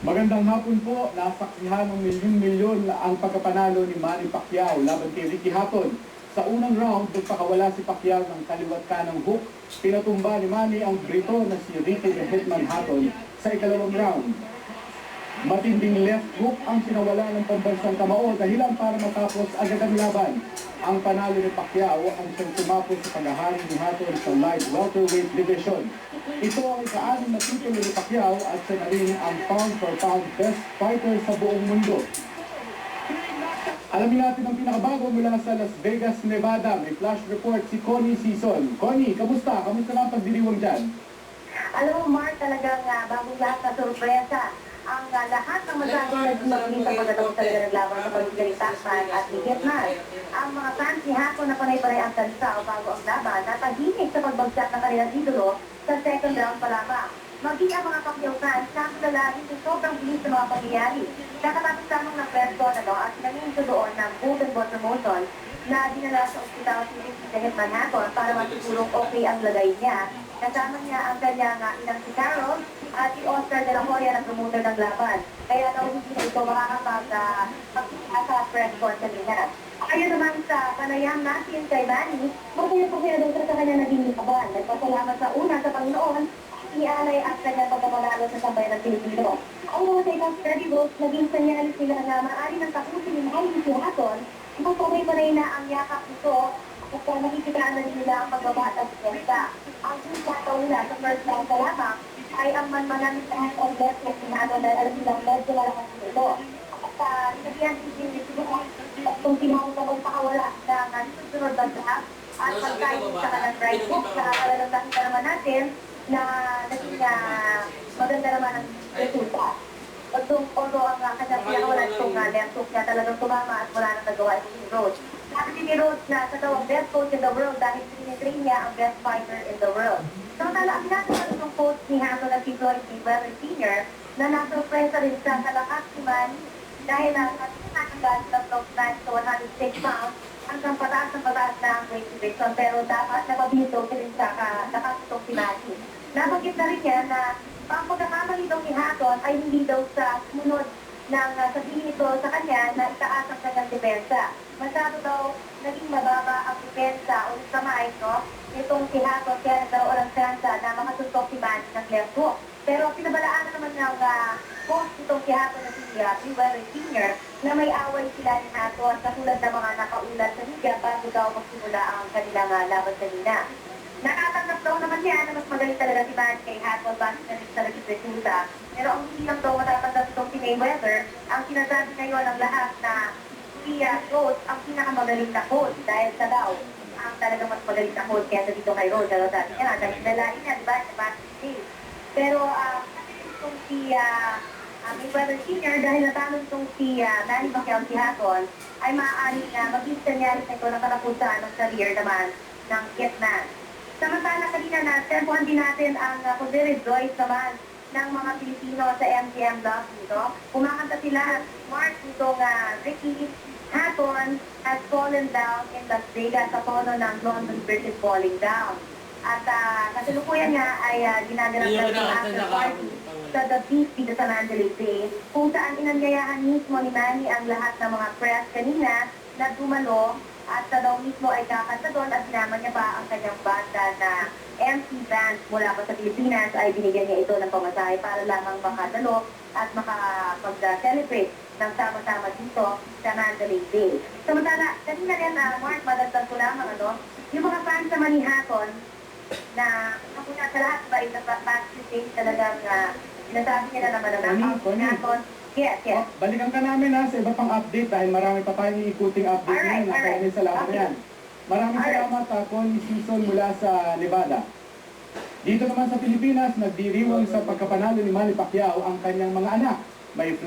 Magandang hapon po. Nasaksihan ng milyon-milyon ang pagkapanalo ni Manny Pacquiao laban kay Ricky Hatton. Sa unang round, nagpakawala si Pacquiao ng kaliwat kanang hook. Pinatumba ni Manny ang Brito na si Ricky the Hitman Hatton sa ikalawang round. Matinding left hook ang sinawala ng pambansang kamao dahilan para matapos agad ang laban. Ang panalo ni Pacquiao ang siyang tumapos sa paghahari ni Hatton sa light welterweight division. Ito ang ika-6 na titulo ni Pacquiao at siya na rin ang pound-for-pound best fighter sa buong mundo. Alamin natin ang pinakabago mula sa Las Vegas, Nevada. May flash report si Connie Sison. Connie, kamusta? Kamusta na ang pagdiriwang dyan? Alam mo, Mark, talagang bagong lahat na sorpresa. Ang lahat ng masasang nagmaging sa pagkatapos talaga naglaban sa pagkagaling Pacman at ni Hitman. Ang mga fans ni Hatton na panay-panay ang kansa o bago ang laban natahimik sa pagbagsak ng kanilang idolo sa second round pa lamang. Maging ang mga Pacquiao fans nakilala dito sobrang bilis sa mga pangyayari. Nakatapos lamang ng press con at nanginto doon ng Golden Boy Promotion na dinala sa ospital si Ricky the Hitman Hatton para masigurong okay ang lagay niya. Kasama niya ang kanyang inang si Carol at si Oscar de la Hoya na promoter ng laban. Kaya daw hindi na ito makakapag-pagkita sa press con kanina. Ayon naman sa panayam natin kay Manny, masaya-pasaya daw sa kanya naging laban. Nagpasalamat sa una sa Panginoon, ialay at kanyang pagkamalalo sa sambayan ng Pilipino. Ang mga sa ibang study groups, naging sanyalis nila na maaari ng tapusin ni Manny si Hatton, kung panay na ang yakap nito at nakikitaan na nila ang pagbaba at pagkita. Ang sinataw nila sa first round sa lamang ay ang manmanan sa hand on death na sinado na alam nilang medyo malakas nito. At nagyan siguro kung tinawag sa magpakawala ng susunod na draft at pagkain sa kanang right hook na talagang nakita naman natin na naging maganda naman ang resulta. Although ang kanyang pinakawalan itong left hook niya talagang tumama at wala nang nagawa itong Rhodes. Sabi ni Rhodes na sa daw ang best coach in the world dahil sinitrain niya ang best fighter in the world. Samantala, ang ginagawa ng coach ni Hatton na si Floyd Mayweather Sr. na nasurpresa rin sa kalakas ni Manny dahil natanggal sa top 9 to 106 pounds hanggang pataas na ang weight division pero dapat napabilito rin sa nakasutong si Manny. Nabanggit na rin niya na ang pagkakamali daw ni Hatton ay hindi daw sa sumunod ng sabihin nito sa kanya na itaas ang kanyang depensa. Masyado daw naging mababa ang depensa o kamay, no? Itong si Hatton kaya nagkaroon ng tsansa na makasuntok si Manny ng left hook. Pero pinabalaan na naman ng coach itong si Hatton na si Mayweather Sr. na may away sila ni Hatton katulad ng mga nakaulat sa media bago daw magsimula ang kanilang laban kanina. Nakatanggap daw naman niya na mas magaling talaga si Manny kay Hatton bakit na rin sa naging resulta. Pero ang hindi lang daw matatanggap itong si Mayweather, ang sinasabi ngayon ng lahat na si Rhodes ang pinakamagaling na coach dahil sa daw ang talagang mas magaling na coach kaya dito kay Rhodes. Pero sabi niya, dahil nalain niya, diba, sa basketball. Pero itong si Mayweather Sr. dahil natalo itong si Manny Pacquiao si Hatton, ay maaaring maging sanyalis na ito na katapusan ng career naman ng Hitman. Samantala kanina na tempohan din natin ang Cordero Joyce naman ng mga Pilipino sa MGM Block dito. Kumakanta sila Mark nitong Ricky Hatton has fallen down in Las Vegas sa tono ng London Bridge falling down. At kasalukuyan nga ay ginagawa ng after party sa The Beach dito sa Mandalay Bay kung saan inanyayahan mismo ni Manny ang lahat ng mga press kanina na dumalo at daw mismo ay kakanta doon at sinama niya pa ang kanyang banda na MC band mula pa sa Pilipinas ay binigyan niya ito ng pamasahe para lamang makadalo at makapag-celebrate ng sama-sama dito sa Mandalay Bay. Samantala, kanina rin Mark, madagdag ko lamang yung mga fans naman ni Hatton na kapuna sa lahat ba ito sa backstage talagang sinasabi niya na naman ang Hatton. Yes. Balikan ka namin sa iba pang update dahil marami pa tayong ikuting update ngayon. Nakainis sa lahat yan. Maraming salamat Connie Sison mula sa Nevada. Dito naman sa Pilipinas, nagdiriwang sa pagkapanalo ni Manny Pacquiao ang kanyang mga anak. May